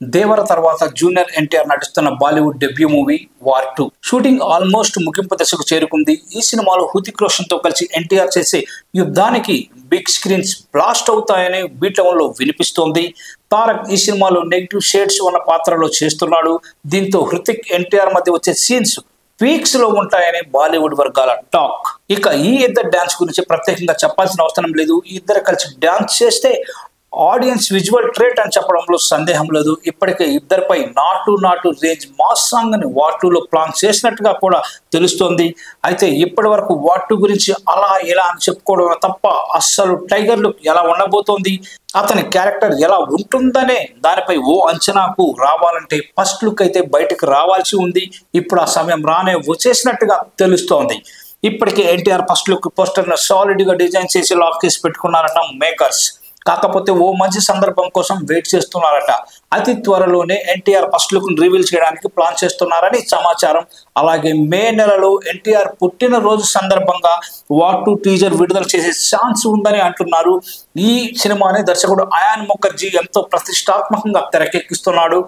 దేవర తర్వాత జూనియర్ ఎన్టీఆర్ నటిస్తున్న Bollywood debut movie war 2 shooting almost ముగింపు దశకు చేరుకుంది. ఈ సినిమాలో హృతిక్ రోషన్ తో కలిసి ఎన్టీఆర్ చేసే యుద్ధానికి బిగ్ స్క్రీన్స్ బ్లాస్ట్ అవుతాయని బీటౌన్ లో వినిపిస్తోంది. తారక్ ఈ సినిమాలో నెగిటివ్ షేడ్స్ ఉన్న పాత్రలో చేస్తున్నాడు. దీంతో హృతిక్ ఎన్టీఆర్ మధ్య వచ్చే సీన్స్ పీక్స్ లో ఉంటాయని బాలీవుడ్ వర్గాల టాక్. ఇక ఈ ఇద్దరు డాన్స్ గురించి ప్రత్యేకంగా చెప్పాల్సిన అవసరం లేదు. ఈ ఇద్దరు కలిసి డాన్స్ చేస్తే ఆడియన్స్ విజువల్ ట్రీట్ అని చెప్పడంలో సందేహం లేదు. ఇప్పటికే ఇద్దరిపై నాటు రేంజ్ మాస్ సాంగ్ అని వార్ 2లో ప్లాన్ చేసినట్టుగా కూడా తెలుస్తోంది. అయితే ఇప్పటి వరకు వార్ 2 గురించి అలా ఇలా అని చెప్పుకోవడం తప్ప అస్సలు టైగర్ లుక్ ఎలా ఉండబోతోంది, అతని క్యారెక్టర్ ఎలా ఉంటుందనే దానిపై ఓ అంచనాకు రావాలంటే ఫస్ట్ లుక్ అయితే బయటకు రావాల్సి ఉంది. ఇప్పుడు ఆ సమయం రానే వచ్చేసినట్టుగా తెలుస్తోంది. ఇప్పటికే ఎన్టీఆర్ ఫస్ట్ లుక్ పోస్టర్ ను సాలిడ్ గా డిజైన్ చేసి లాక్ చేసి పెట్టుకున్నారట మేకర్స్. కాకపోతే ఓ మంచి సందర్భం కోసం వెయిట్ చేస్తున్నారట. అతి త్వరలోనే ఎన్టీఆర్ ఫస్ట్ లుక్ రివీల్ చేయడానికి ప్లాన్ చేస్తున్నారని సమాచారం. అలాగే మే నెలలో ఎన్టీఆర్ పుట్టినరోజు సందర్భంగా వార్ 2 టీజర్ విడుదల చేసే ఛాన్స్ ఉందని అంటున్నారు. ఈ సినిమాని దర్శకుడు అయాన్ ముఖర్జీ ఎంతో ప్రతిష్టాత్మకంగా తెరకెక్కిస్తున్నాడు.